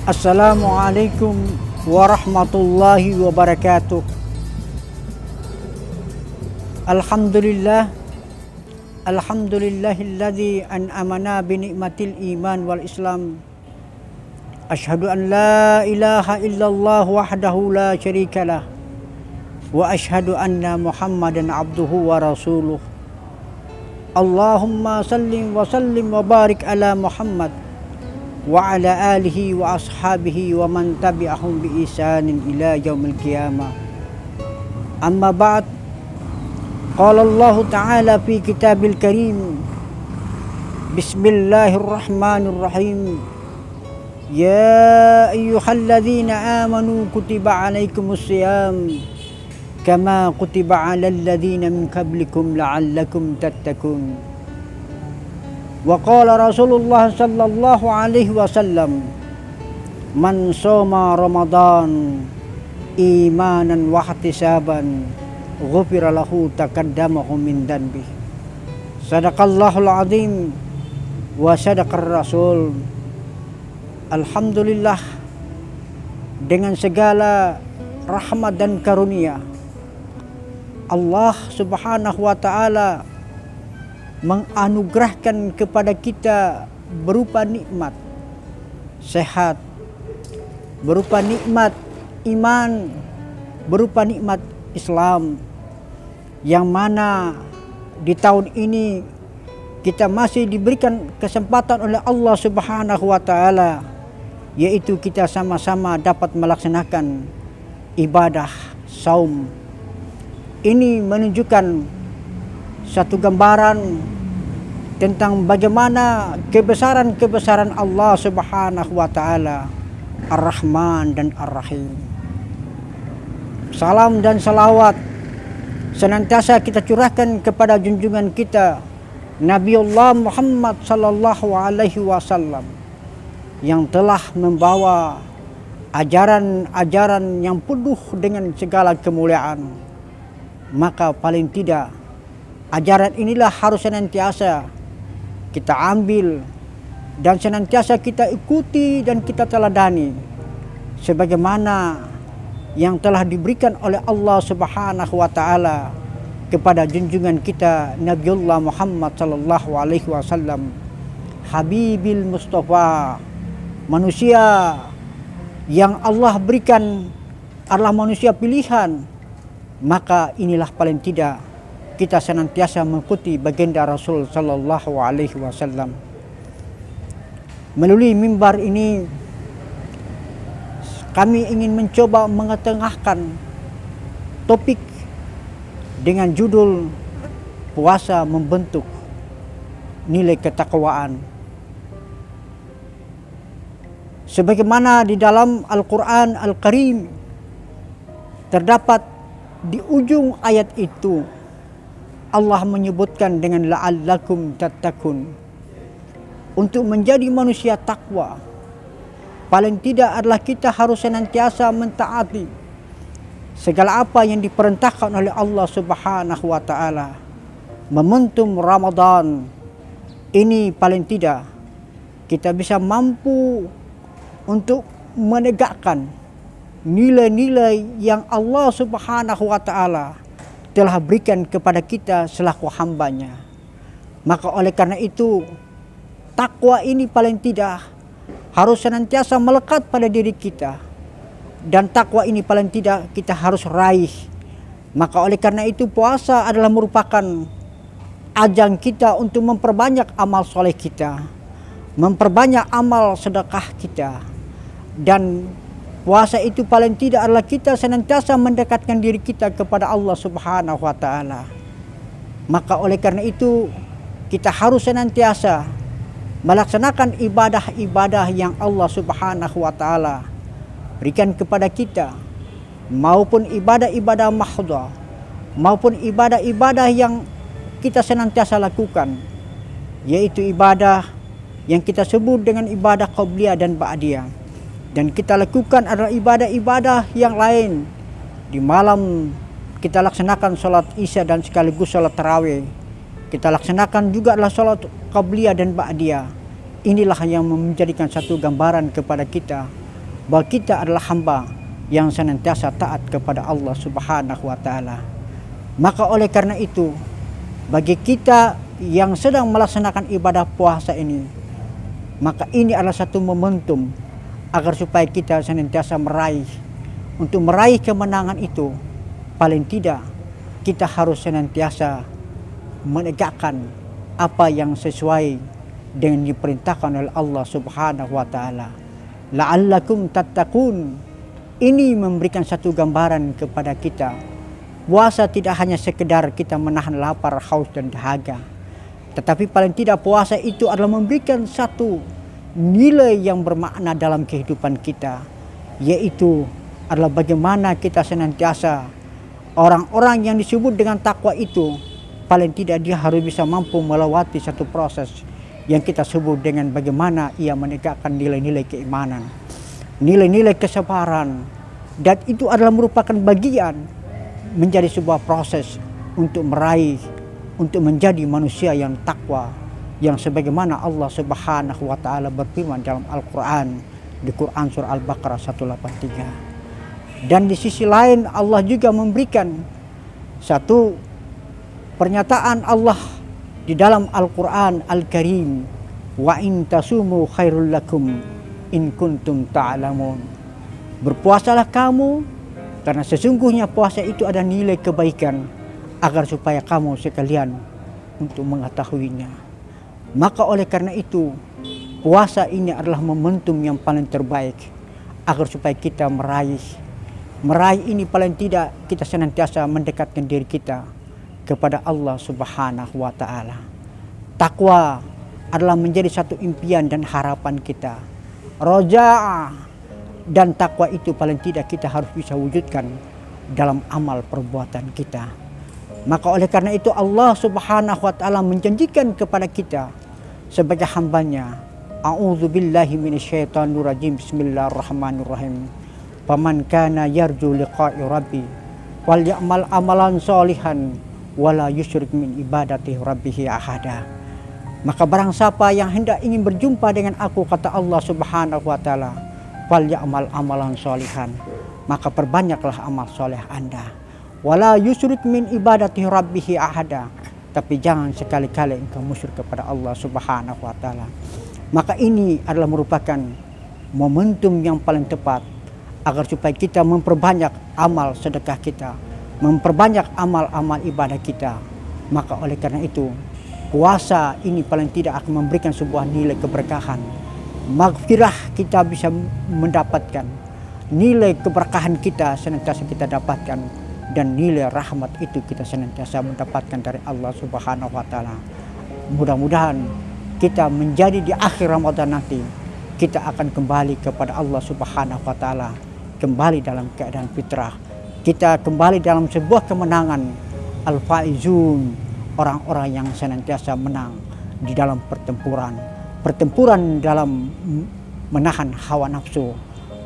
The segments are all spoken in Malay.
Assalamualaikum warahmatullahi wabarakatuh. Alhamdulillah, alhamdulillahilladzi an'amana bi ni'matil iman wal islam. Asyhadu an la ilaha illallah wahdahu la syarikalah wa asyhadu anna Muhammadan abduhu wa rasuluh. Allahumma sallim wa sallim wa barik ala Muhammad wa ala alihi wa ashabihi wa man tabi'ahum bi ihsanin ila yaumil qiyamah. Amma ba'd. Qala Allah Ta'ala fi kitabil karim. Bismillahirrahmanirrahim. Ya ayyuhalladzina amanu kutiba alaikumus siyam kama kutiba alal ladzina min qablikum la'allakum tattaqun. Wa qala Rasulullah sallallahu alaihi wasallam, man shoma Ramadan imanan wa ihtisaban ghufira lahu taqaddamahu min dhanbi. Sadaqallahul azim wa sadaqar rasul. Alhamdulillah, dengan segala rahmat dan karunia Allah Subhanahu wa taala menganugerahkan kepada kita berupa nikmat sehat, berupa nikmat iman, berupa nikmat Islam, yang mana di tahun ini kita masih diberikan kesempatan oleh Allah Subhanahu wa taala, yaitu kita sama-sama dapat melaksanakan ibadah saum. Ini menunjukkan satu gambaran tentang bagaimana kebesaran-kebesaran Allah Subhanahu wa taala, Ar-Rahman dan Ar-Rahim. Salam dan salawat senantiasa kita curahkan kepada junjungan kita Nabiullah Muhammad sallallahu alaihi wasallam, yang telah membawa ajaran-ajaran yang penuh dengan segala kemuliaan. Maka paling tidak ajaran inilah harus senantiasa kita ambil dan senantiasa kita ikuti dan kita teladani, sebagaimana yang telah diberikan oleh Allah Subhanahu wa taala kepada junjungan kita Nabiullah Muhammad sallallahu alaihi wasallam, Habibil Mustafa, manusia yang Allah berikan adalah manusia pilihan. Maka inilah paling tidak kita senantiasa mengikuti baginda Rasul sallallahu alaihi wasallam. Melalui mimbar ini kami ingin mencoba mengetengahkan topik dengan judul puasa membentuk nilai ketakwaan. Sebagaimana di dalam Al-Quran Al-Karim terdapat di ujung ayat itu Allah menyebutkan dengan la'allakum tattaqun, untuk menjadi manusia takwa paling tidak adalah kita harus senantiasa mentaati segala apa yang diperintahkan oleh Allah Subhanahu wa taala. Momentum Ramadan ini paling tidak kita bisa mampu untuk menegakkan nilai-nilai yang Allah Subhanahu wa taala telah berikan kepada kita selaku hambanya. Maka oleh karena itu takwa ini paling tidak harus senantiasa melekat pada diri kita, dan takwa ini paling tidak kita harus raih. Maka oleh karena itu puasa adalah merupakan ajang kita untuk memperbanyak amal soleh kita, memperbanyak amal sedekah kita. Dan puasa itu paling tidak adalah kita senantiasa mendekatkan diri kita kepada Allah Subhanahu wa taala. Maka oleh karena itu kita harus senantiasa melaksanakan ibadah-ibadah yang Allah Subhanahu wa taala berikan kepada kita, maupun ibadah-ibadah mahdhah, maupun ibadah-ibadah yang kita senantiasa lakukan, yaitu ibadah yang kita sebut dengan ibadah qabliyah dan ba'diyah. Dan kita lakukan adalah ibadah-ibadah yang lain. Di malam kita laksanakan sholat isya dan sekaligus sholat tarawih. Kita laksanakan juga adalah sholat qabliyah dan ba'diyah. Inilah yang menjadikan satu gambaran kepada kita bahwa kita adalah hamba yang senantiasa taat kepada Allah Subhanahu wa taala. Maka oleh karena itu, bagi kita yang sedang melaksanakan ibadah puasa ini, maka ini adalah satu momentum agar supaya kita senantiasa untuk meraih kemenangan itu. Paling tidak kita harus senantiasa menegakkan apa yang sesuai dengan diperintahkan oleh Allah Subhanahu wa taala. La'allakum tattaqun. Ini memberikan satu gambaran kepada kita. Puasa tidak hanya sekedar kita menahan lapar, haus dan dahaga. Tetapi paling tidak puasa itu adalah memberikan satu nilai yang bermakna dalam kehidupan kita. Yaitu adalah bagaimana kita senantiasa, orang-orang yang disebut dengan takwa itu, paling tidak dia harus bisa mampu melewati satu proses yang kita sebut dengan bagaimana ia menegakkan nilai-nilai keimanan, nilai-nilai kesabaran. Dan itu adalah merupakan bagian menjadi sebuah proses untuk untuk menjadi manusia yang takwa, yang sebagaimana Allah Subhanahu wa taala berfirman dalam Al-Qur'an, di Quran surah Al-Baqarah 183. Dan di sisi lain Allah juga memberikan satu pernyataan Allah di dalam Al-Quran Al-Karim, wa in tasumu khairul lakum in kuntum ta'lamun. Berpuasalah kamu karena sesungguhnya puasa itu ada nilai kebaikan, agar supaya kamu sekalian untuk mengetahuinya. Maka oleh karena itu, puasa ini adalah momentum yang paling terbaik agar supaya kita meraih ini paling tidak kita senantiasa mendekatkan diri kita kepada Allah Subhanahu wa taala. Takwa adalah menjadi satu impian dan harapan kita. Roja dan takwa itu paling tidak kita harus bisa wujudkan dalam amal perbuatan kita. Maka oleh karena itu Allah Subhanahu wa taala menjanjikan kepada kita sebagai hambanya, a'udzubillahi minasyaitonirrajim, bismillahirrahmanirrahim. Faman kana yarju liqa'i rabbi wal ya'mal amalan sholihan wala yusyrik min ibadati rabbih ahada. Maka barang siapa yang hendak ingin berjumpa dengan aku, kata Allah Subhanahu wa taala, wal ya'mal amalan sholihan, maka perbanyaklah amal soleh Anda. Wala yusyrik min ibadati rabbih ahada, tapi jangan sekali-kali engkau musyrik kepada Allah Subhanahu wa taala. Maka ini adalah merupakan momentum yang paling tepat agar supaya kita memperbanyak amal sedekah kita, memperbanyak amal-amal ibadah kita. Maka oleh karena itu, puasa ini paling tidak akan memberikan sebuah nilai keberkahan. Maghfirah kita bisa mendapatkan, nilai keberkahan kita senantiasa kita dapatkan, dan nilai rahmat itu kita senantiasa mendapatkan dari Allah Subhanahu wa taala. Mudah-mudahan kita menjadi di akhir Ramadan nanti, kita akan kembali kepada Allah Subhanahu wa taala, kembali dalam keadaan fitrah. Kita kembali dalam sebuah kemenangan, al-faizun, orang-orang yang senantiasa menang di dalam pertempuran dalam menahan hawa nafsu,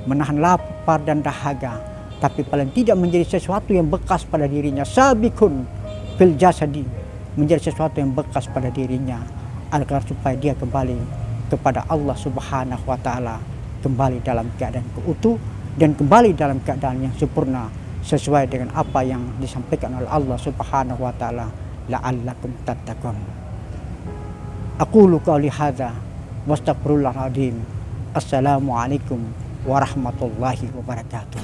menahan lapar dan dahaga, tapi paling tidak menjadi sesuatu yang bekas pada dirinya. Sabikun fil jasadi, menjadi sesuatu yang bekas pada dirinya, agar supaya dia kembali kepada Allah Subhanahu wa taala, kembali dalam keadaan keutuh dan kembali dalam keadaan yang sempurna sesuai dengan apa yang disampaikan oleh Allah Subhanahu wa taala, la'allakum tattaqun. Aqulu qouli hadza wastaghfirullahaladzim. Assalamualaikum warahmatullahi wabarakatuh.